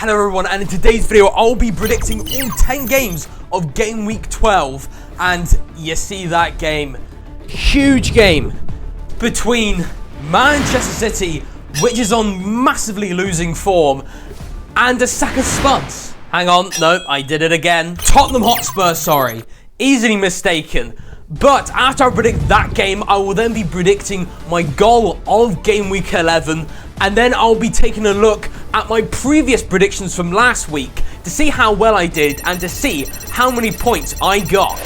Hello everyone, and in today's video I'll be predicting all 10 games of game week 12, and you see that game, huge game between Manchester City, which is on massively losing form, and a sack of Spuds. Hang on, no, I did it again. Tottenham Hotspur, sorry, easily mistaken. But after I predict that game, I will then be predicting my goal of game week 11, and then I'll be taking a look at my previous predictions from last week to see how well I did and to see how many points I got.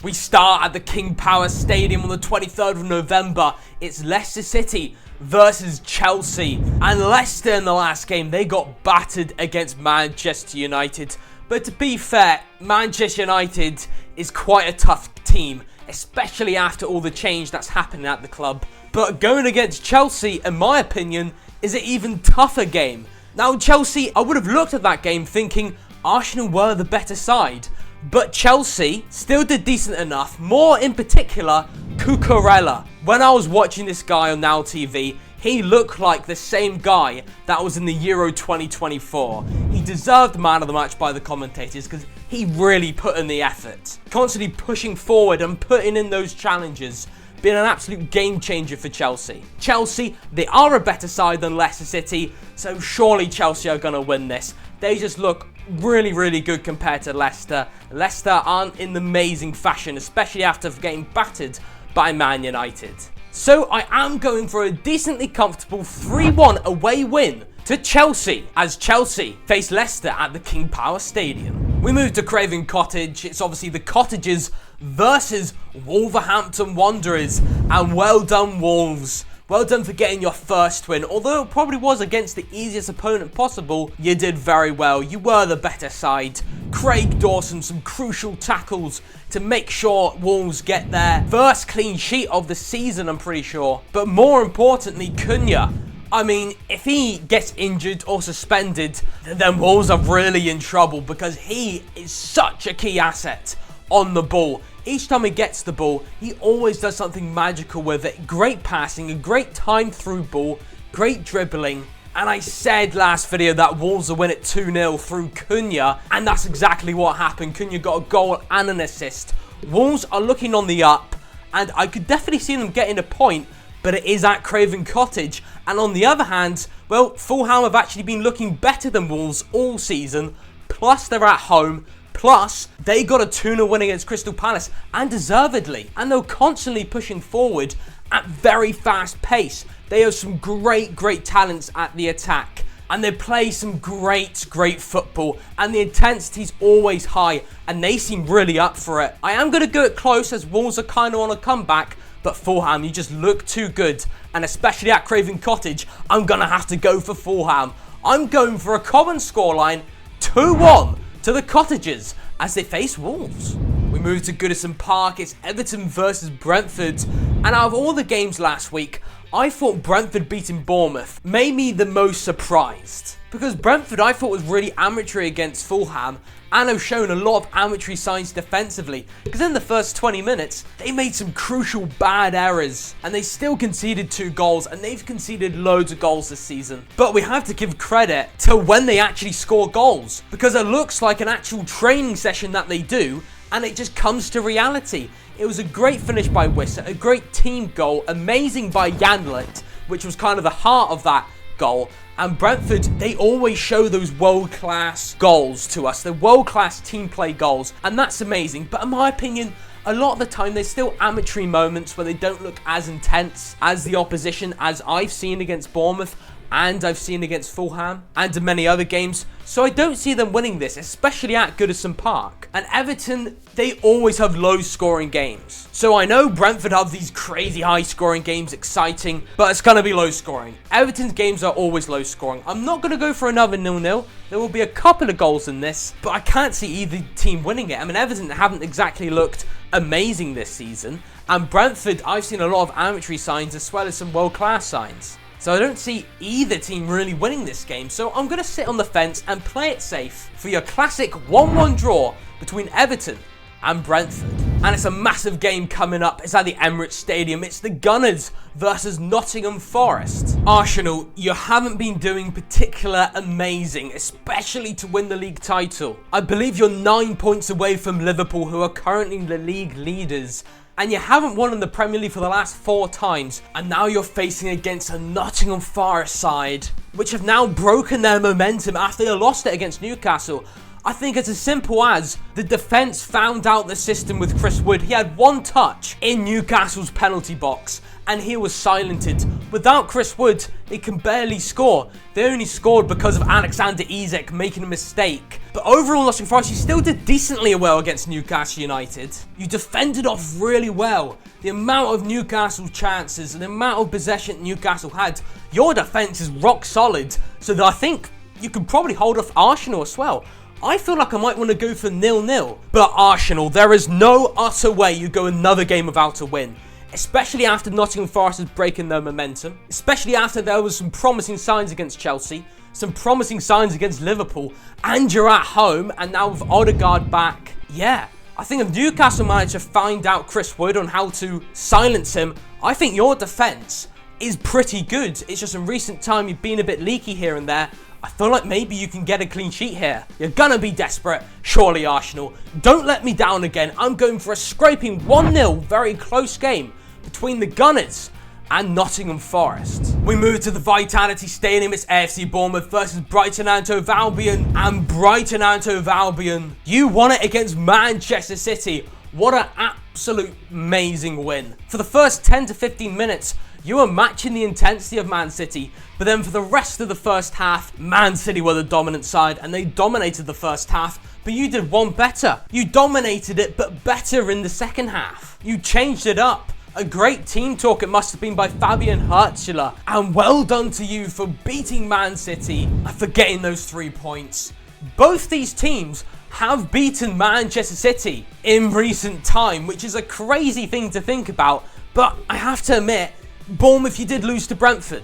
We start at the King Power Stadium on the 23rd of November. It's Leicester City versus Chelsea. And Leicester in the last game, they got battered against Manchester United. But to be fair, Manchester United is quite a tough team, especially after all the change that's happening at the club. But going against Chelsea, in my opinion, is an even tougher game. Now, Chelsea, I would have looked at that game thinking Arsenal were the better side. But Chelsea still did decent enough, more in particular, Cucurella. When I was watching this guy on Now TV, he looked like the same guy that was in the Euro 2024. He deserved man of the match by the commentators because he really put in the effort. Constantly pushing forward and putting in those challenges. Being an absolute game changer for Chelsea. Chelsea, they are a better side than Leicester City, so surely Chelsea are going to win this. They just look really, really good compared to Leicester. Leicester aren't in amazing fashion, especially after getting battered by Man United. So I am going for a decently comfortable 3-1 away win to Chelsea, as Chelsea face Leicester at the King Power Stadium. We move to Craven Cottage. It's obviously the Cottagers versus Wolverhampton Wanderers, and well done Wolves. Well done for getting your first win. Although it probably was against the easiest opponent possible, you did very well. You were the better side. Craig Dawson, some crucial tackles to make sure Wolves get their first clean sheet of the season, I'm pretty sure. But more importantly, Cunha. I mean, if he gets injured or suspended, then Wolves are really in trouble because he is such a key asset on the ball. Each time he gets the ball, he always does something magical with it. Great passing, a great time through ball, great dribbling. And I said last video that Wolves will win it 2-0 through Cunha, and that's exactly what happened. Cunha got a goal and an assist. Wolves are looking on the up, and I could definitely see them getting a point, but it is at Craven Cottage. And on the other hand, well, Fulham have actually been looking better than Wolves all season, plus they're at home. Plus, they got a 2-0 win against Crystal Palace, and deservedly. And they're constantly pushing forward at very fast pace. They have some great talents at the attack. And they play some great football. And the intensity's always high. And they seem really up for it. I am going to go it close as Wolves are kind of on a comeback. But Fulham, you just look too good. And especially at Craven Cottage, I'm going to have to go for Fulham. I'm going for a common scoreline, 2-1. To the Cottagers as they face Wolves. We move to Goodison Park. It's Everton versus Brentford. And out of all the games last week, I thought Brentford beating Bournemouth made me the most surprised. Because Brentford I thought was really amateur against Fulham and have shown a lot of amateur signs defensively. Because in the first 20 minutes, they made some crucial bad errors. And they still conceded 2 goals, and they've conceded loads of goals this season. But we have to give credit to when they actually score goals. Because it looks like an actual training session that they do, and it just comes to reality. It was a great finish by Wisser, a great team goal, amazing by Yanlet, which was kind of the heart of that goal. And Brentford, they always show those world-class goals to us. They're world-class team play goals, and that's amazing. But in my opinion, a lot of the time, there's still amateur moments where they don't look as intense as the opposition, as I've seen against Bournemouth, and I've seen against Fulham, and in many other games. So I don't see them winning this, especially at Goodison Park. And Everton, they always have low-scoring games. So I know Brentford have these crazy high-scoring games, exciting, but it's going to be low-scoring. Everton's games are always low-scoring. I'm not going to go for another 0-0. There will be a couple of goals in this, but I can't see either team winning it. I mean, Everton haven't exactly looked amazing this season. And Brentford, I've seen a lot of amateur signs as well as some world-class signs. So I don't see either team really winning this game. So I'm going to sit on the fence and play it safe for your classic 1-1 draw between Everton and Brentford. And it's a massive game coming up. It's at the Emirates Stadium. It's the Gunners versus Nottingham Forest. Arsenal, you haven't been doing particularly amazing, especially to win the league title. I believe you're 9 points away from Liverpool, who are currently the league leaders. And you haven't won in the Premier League for the last 4 times. And now you're facing against a Nottingham Forest side, which have now broken their momentum after they lost it against Newcastle. I think it's as simple as the defence found out the system with Chris Wood. He had 1 touch in Newcastle's penalty box and he was silented. Without Chris Wood, they can barely score. They only scored because of Alexander Isak making a mistake. But overall, Nottingham Forest, you still did decently well against Newcastle United. You defended off really well. The amount of Newcastle chances and the amount of possession Newcastle had, your defence is rock solid. So that I think you could probably hold off Arsenal as well. I feel like I might want to go for 0-0. But Arsenal, there is no utter way you go another game without a win. Especially after Nottingham Forest is breaking their momentum. Especially after there was some promising signs against Chelsea. Some promising signs against Liverpool. And you're at home. And now with Odegaard back. Yeah. I think if Newcastle managed to find out Chris Wood on how to silence him, I think your defence is pretty good. It's just in recent time you've been a bit leaky here and there. I feel like maybe you can get a clean sheet here. You're gonna be desperate, surely Arsenal. Don't let me down again. I'm going for a scraping 1-0, very close game between the Gunners and Nottingham Forest. We move to the Vitality Stadium. It's AFC Bournemouth versus Brighton and Hove Albion. And Brighton and Hove Albion, you won it against Manchester City. What an absolute amazing win. For the first 10 to 15 minutes, you were matching the intensity of Man City, but then for the rest of the first half, Man City were the dominant side and they dominated the first half, but you did one better. You dominated it, but better in the second half. You changed it up. A great team talk it must have been by Fabian Hurtula, and well done to you for beating Man City and for getting those 3 points. Both these teams have beaten Manchester City in recent time, which is a crazy thing to think about, but I have to admit, Bournemouth, you did lose to Brentford.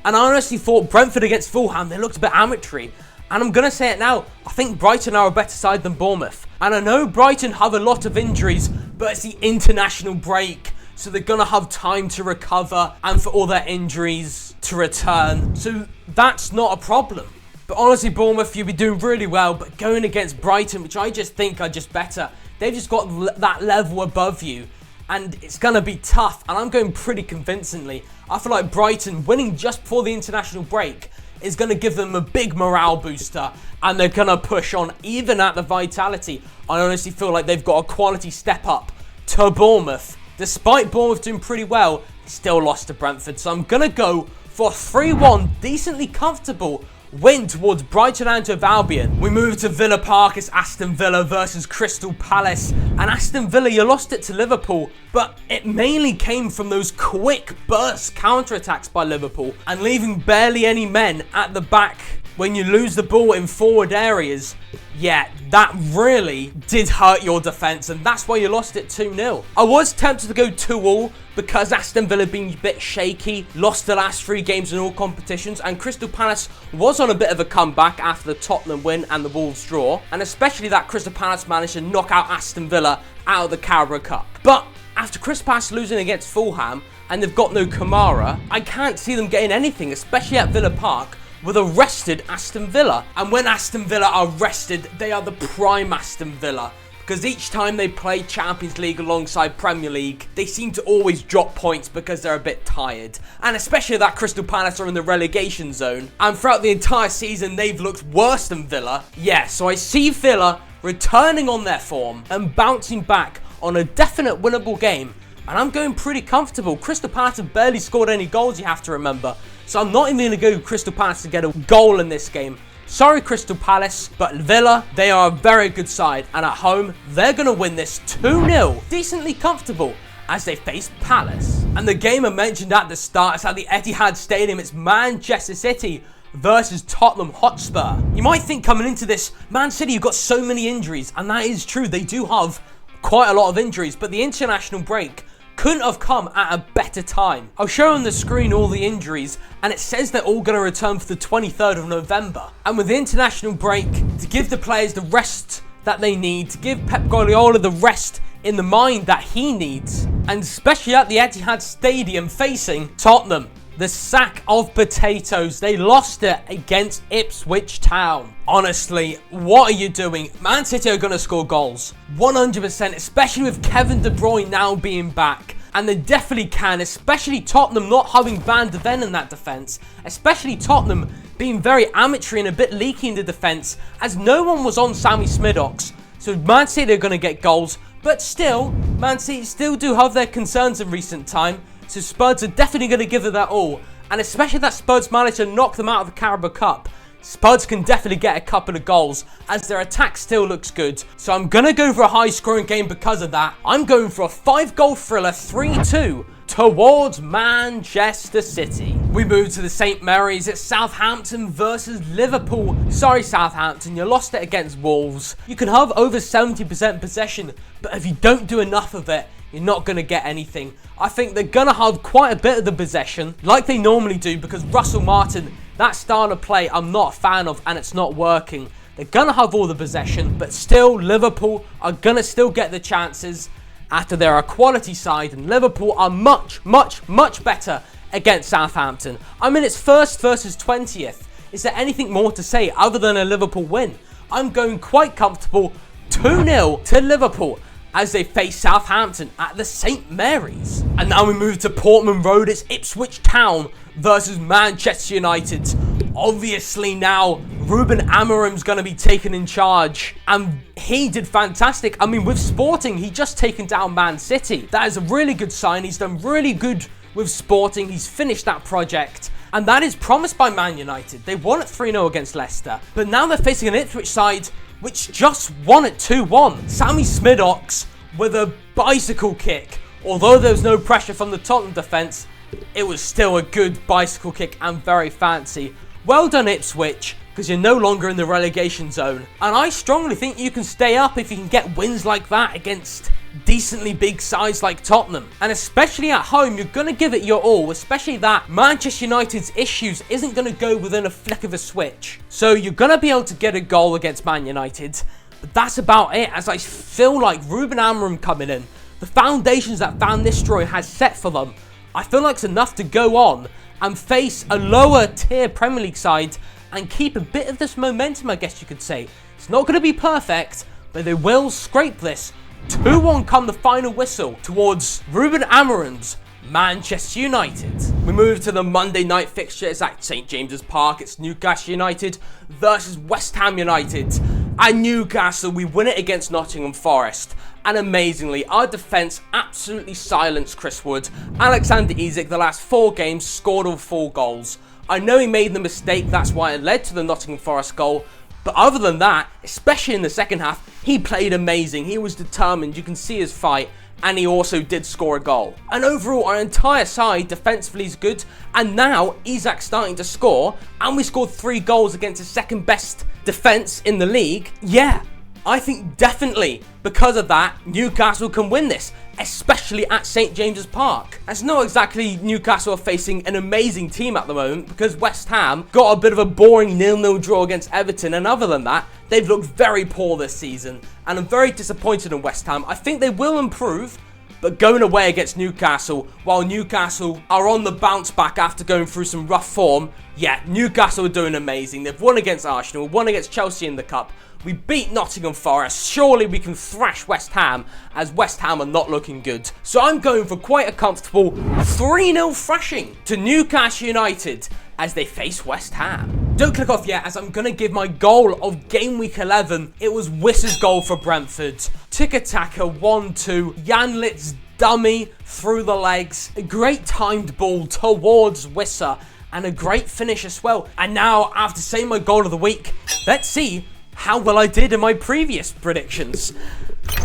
And I honestly thought Brentford against Fulham, they looked a bit amateur. And I'm going to say it now, I think Brighton are a better side than Bournemouth. And I know Brighton have a lot of injuries, but it's the international break. So they're going to have time to recover and for all their injuries to return. So that's not a problem. But honestly, Bournemouth, you'll be doing really well. But going against Brighton, which I just think are just better, they've just got that level above you. And it's going to be tough, and I'm going pretty convincingly. I feel like Brighton winning just before the international break is going to give them a big morale booster, and they're going to push on even at the Vitality. I honestly feel like they've got a quality step up to Bournemouth. Despite Bournemouth doing pretty well, they still lost to Brentford, so I'm going to go for a 3-1, decently comfortable win towards Brighton and Hove Albion. We move to Villa Park. It's Aston Villa versus Crystal Palace. And Aston Villa, you lost it to Liverpool, but it mainly came from those quick burst counter-attacks by Liverpool and leaving barely any men at the back when you lose the ball in forward areas. Yeah, that really did hurt your defence, and that's why you lost it 2-0. I was tempted to go 2-2 because Aston Villa being a bit shaky, lost the last 3 games in all competitions, and Crystal Palace was on a bit of a comeback after the Tottenham win and the Wolves draw, and especially that Crystal Palace managed to knock out Aston Villa out of the Carabao Cup. But after Crystal Palace losing against Fulham, and they've got no Kamara, I can't see them getting anything, especially at Villa Park, with a rested Aston Villa. And when Aston Villa are rested, they are the prime Aston Villa. Because each time they play Champions League alongside Premier League, they seem to always drop points because they're a bit tired. And especially that Crystal Palace are in the relegation zone. And throughout the entire season, they've looked worse than Villa. Yeah, so I see Villa returning on their form and bouncing back on a definite winnable game. And I'm going pretty comfortable. Crystal Palace have barely scored any goals, you have to remember. So I'm not even going to go Crystal Palace to get a goal in this game. Sorry, Crystal Palace, but Villa, they are a very good side. And at home, they're going to win this 2-0. Decently comfortable as they face Palace. And the game I mentioned at the start is at the Etihad Stadium. It's Manchester City versus Tottenham Hotspur. You might think coming into this, Man City, you've got so many injuries. And that is true. They do have quite a lot of injuries. But the international break couldn't have come at a better time. I'll show on the screen all the injuries, and it says they're all going to return for the 23rd of November. And with the international break, to give the players the rest that they need, to give Pep Guardiola the rest in the mind that he needs, and especially at the Etihad Stadium facing Tottenham. The sack of potatoes. They lost it against Ipswich Town. Honestly, what are you doing? Man City are going to score goals. 100%, especially with Kevin De Bruyne now being back. And they definitely can, especially Tottenham not having Van de Ven in that defence. Especially Tottenham being very amateur and a bit leaky in the defence, as no one was on Sammy Smiddox. So Man City are going to get goals. But still, Man City still do have their concerns in recent time. So Spurs are definitely going to give it their all. And especially that Spurs managed to knock them out of the Carabao Cup. Spurs can definitely get a couple of goals as their attack still looks good. So I'm going to go for a high scoring game because of that. I'm going for a 5-goal thriller 3-2 towards Manchester City. We move to the St. Mary's. It's Southampton versus Liverpool. Sorry Southampton, you lost it against Wolves. You can have over 70% possession, but if you don't do enough of it, you're not going to get anything. I think they're going to have quite a bit of the possession, like they normally do, because Russell Martin, that style of play, I'm not a fan of, and it's not working. They're going to have all the possession, but still, Liverpool are going to still get the chances after they're a quality side, and Liverpool are much, much, much better against Southampton. I mean, it's first versus 20th. Is there anything more to say other than a Liverpool win? I'm going quite comfortable 2-0 to Liverpool as they face Southampton at the St. Mary's. And now we move to Portman Road. It's Ipswich Town versus Manchester United. Obviously now, Ruben Amorim's going to be taken in charge. And he did fantastic. I mean, with Sporting, he just taken down Man City. That is a really good sign. He's done really good with Sporting. He's finished that project. And that is promised by Man United. They won at 3-0 against Leicester. But now they're facing an Ipswich side which just won at 2-1. Sammy Smiddox with a bicycle kick. Although there was no pressure from the Tottenham defence, it was still a good bicycle kick and very fancy. Well done Ipswich, because you're no longer in the relegation zone. And I strongly think you can stay up if you can get wins like that against decently big sides like Tottenham. And especially at home, you're going to give it your all, especially that Manchester United's issues isn't going to go within a flick of a switch. So you're going to be able to get a goal against Man United, but that's about it, as I feel like Ruben Amorim coming in, the foundations that Van Nistelrooy has set for them, I feel like it's enough to go on and face a lower tier Premier League side and keep a bit of this momentum, I guess you could say. It's not going to be perfect, but they will scrape this 2-1 come the final whistle towards Ruben Amorim's Manchester United. We move to the Monday night fixture. It's at St. James's Park. It's Newcastle United versus West Ham United. At Newcastle, we win it against Nottingham Forest. And amazingly, our defence absolutely silenced Chris Wood. Alexander Isak, the last 4 games, scored all 4 goals. I know he made the mistake, that's why it led to the Nottingham Forest goal. But other than that, especially in the second half, he played amazing. He was determined, you can see his fight, and he also did score a goal. And overall, our entire side defensively is good, and now Isak's starting to score, and we scored 3 goals against the second best defence in the league. Yeah, I think definitely because of that, Newcastle can win this, especially at St. James's Park. It's not exactly Newcastle are facing an amazing team at the moment, because West Ham got a bit of a boring 0-0 draw against Everton, and other than that, they've looked very poor this season, and I'm very disappointed in West Ham. I think they will improve, but going away against Newcastle, while Newcastle are on the bounce back after going through some rough form, yeah, Newcastle are doing amazing. They've won against Arsenal, won against Chelsea in the Cup. We beat Nottingham Forest. Surely we can thrash West Ham, as West Ham are not looking good. So I'm going for quite a comfortable 3-0 thrashing to Newcastle United as they face West Ham. Don't click off yet, as I'm going to give my goal of Game Week 11. It was Wissa's goal for Brentford. Tiki-taka 1-2. Janlit's dummy through the legs. A great timed ball towards Wissa, and a great finish as well. And now, after saying my goal of the week, let's see how well I did in my previous predictions.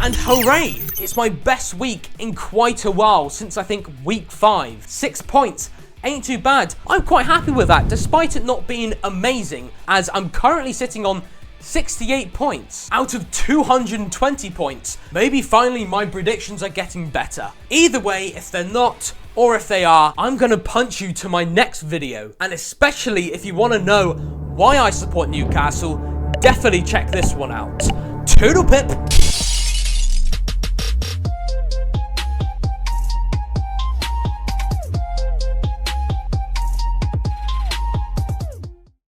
And hooray! It's my best week in quite a while, since I think week 5. 6 points. Ain't too bad. I'm quite happy with that, despite it not being amazing, as I'm currently sitting on 68 points out of 220 points. Maybe finally my predictions are getting better. Either way, if they're not, or if they are, I'm going to punch you to my next video. And especially if you want to know why I support Newcastle, definitely check this one out. Toodle pip!